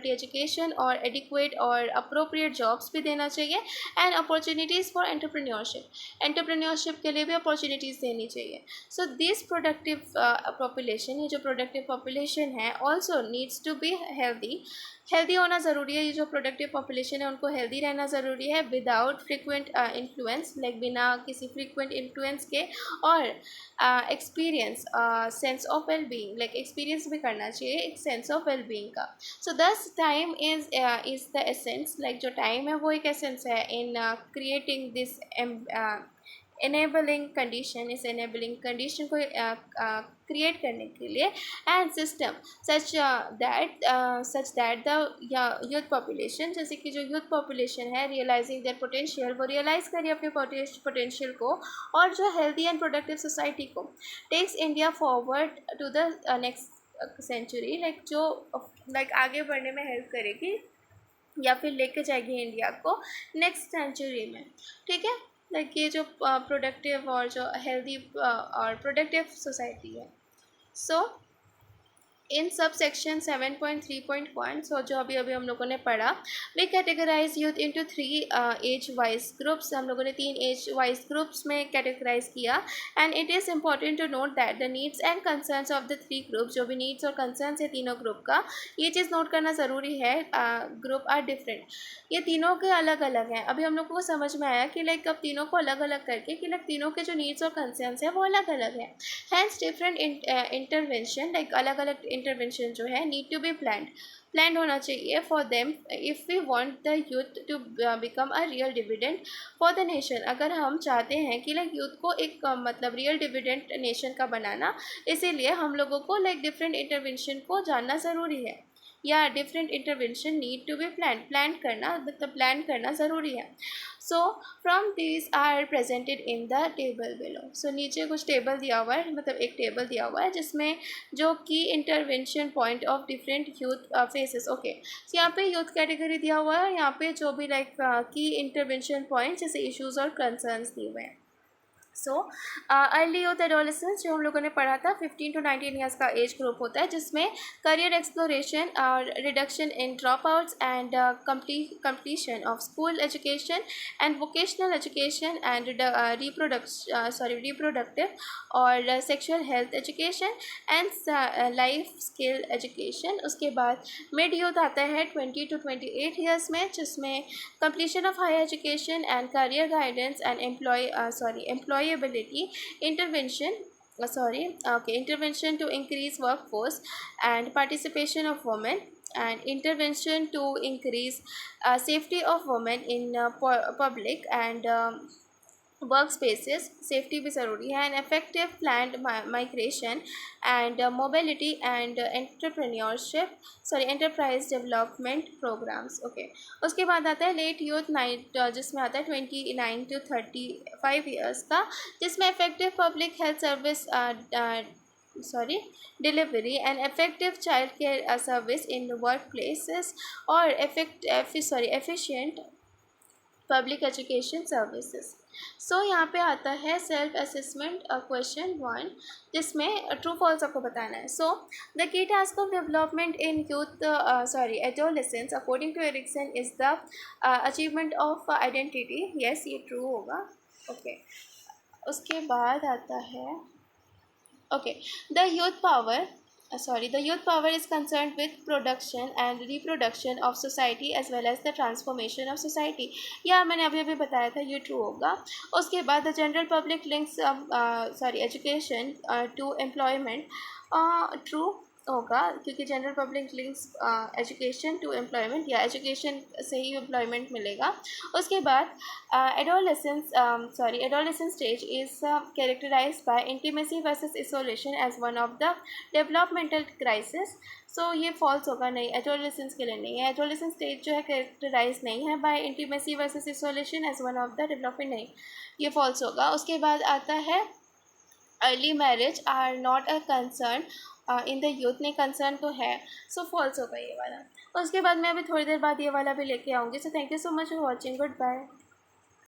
education और एडिक्वेट और अप्रोप्रिएट जॉब्स भी देना चाहिए. एंड अपॉर्चुनिटीज़ फॉर एंटरप्रेन्योरशिप के लिए भी अपॉर्चुनिटीज़ देनी चाहिए. सो दिस प्रोडक्टिव पॉपुलेशन, ये जो प्रोडक्टिव पॉपुलेशन है also needs to be healthy होना ज़रूरी है. ये जो प्रोडक्टिव पॉपुलेशन है उनको हेल्दी रहना ज़रूरी है, विदाउट फ्रिक्वेंट इन्फ्लुएंस, लाइक बिना किसी फ्रिक्वेंट इन्फ्लुएंस के, और experience sense of well being, like experience भी करना चाहिए एक सेंस ऑफ वेल बीइंग का. So this time is the essence, like जो टाइम है वो एक एसेंस है इन क्रिएटिंग दिस इस एनेबलिंग कंडीशन को क्रिएट करने के लिए, and system such that the youth population, जैसे कि जो यूथ पॉपुलेशन है रियलाइजिंग देयर पोटेंशियल, वो रियलाइज़ करिए अपने पोटेंशियल को, और जो हेल्दी एंड प्रोडक्टिव सोसाइटी को takes India forward to the next century, like जो लाइक आगे बढ़ने में हेल्प करेगी या फिर लेके जाएगी इंडिया को नेक्स्ट सेंचुरी में. ठीक है, लाइक ये जो प्रोडक्टिव और जो हेल्दी और प्रोडक्टिव सोसाइटी है. सो इन सब सेक्शन 7.3.1, सो जो अभी हम लोगों ने पढ़ा, we categorise youth into 3 age wise groups. हम लोगों ने 3 एज वाइज ग्रुप्स में कैटेगराइज किया. And it is important to note that the needs and concerns of the 3 groups, जो भी नीड्स और कंसर्न्स है तीनों ग्रुप का, ये चीज़ नोट करना ज़रूरी है. ग्रुप आर डिफरेंट, ये तीनों के अलग अलग हैं. अभी हम लोगों को समझ में आया कि लाइक अब तीनों को अलग अलग करके कि लाइक तीनों के जो नीड्स और कंसर्न्स हैं वो अलग अलग हैं. हैंस डिफरेंट इंटरवेंशन, लाइक अलग अलग इंटरवेंशन जो है नीड टू बी प्लान्ड होना चाहिए for them if we want the youth to become a real dividend for the nation. अगर हम चाहते हैं कि लाइक यूथ को एक मतलब रियल डिविडेंड नेशन का बनाना, इसीलिए हम लोगों को लाइक डिफरेंट इंटरवेंशन को जानना ज़रूरी है, या different intervention need to be plan करना ज़रूरी है. So from this are presented in the table below. So नीचे कुछ टेबल दिया हुआ है, मतलब एक टेबल दिया हुआ है जिसमें जो key intervention point of different youth phases. Okay, so यहाँ पे यूथ कैटेगरी दिया हुआ है, यहाँ पे जो भी लाइक की इंटरवेंशन पॉइंट जैसे इश्यूज और कंसर्न्स दिए हुए हैं. सो अर्ली यूथ एडोलेसेंस जो हम लोगों ने पढ़ा था 15 to 19 ईयर्स का एज ग्रुप होता है, जिसमें करियर एक्सप्लोरेशन और reduction in dropouts and completion of school education and vocational education and reproductive और sexual health education and life skill education. उसके बाद मिड यूथ आता है 20 to 28 ईयर्स में, जिसमें completion of higher education and career guidance and employability intervention to increase workforce and participation of women, and intervention to increase safety of women in public and work spaces. Safety भी ज़रूरी है. And effective planned migration and mobility and enterprise development programmes. Okay, उसके बाद आता है late youth night, जिसमें आता है 29 to 35 ईयर्स का, जिसमें effective public health service delivery and effective child care service in work places और एफिशिएंट पब्लिक एजुकेशन सर्विसेज. सो यहाँ पे आता है सेल्फ असेसमेंट क्वेश्चन 1, जिसमें ट्रू फॉल्स आपको बताना है. So the key task of development in youth adolescence according to Erikson is the achievement of identity. Yes, ये ट्रू होगा. ओके, उसके बाद आता है okay the youth power The youth power is concerned with production and reproduction of society as well as the transformation of society. यह मैंने अभी अभी बताया था, ये ट्रू होगा. उसके बाद the general public links education to employment, true होगा क्योंकि general public links education to employment, या एजुकेशन से ही एम्प्लॉयमेंट मिलेगा. उसके बाद adolescent stage is characterized by intimacy versus isolation as one of the developmental crisis. सो ये फॉल्स होगा, नहीं एडोलेसेंस के लिए नहीं है. एडोलेसेंस स्टेज जो है कैरेक्टराइज नहीं है by intimacy versus isolation as one of the development, नहीं, ये फॉल्स होगा. उसके बाद आता है early marriage are not a concern in the youth, नहीं कंसर्न तो है, सो फॉल्स होगा ये वाला. उसके बाद मैं अभी थोड़ी देर बाद ये वाला भी लेके आऊँगी. So thank you so much for watching. Good bye.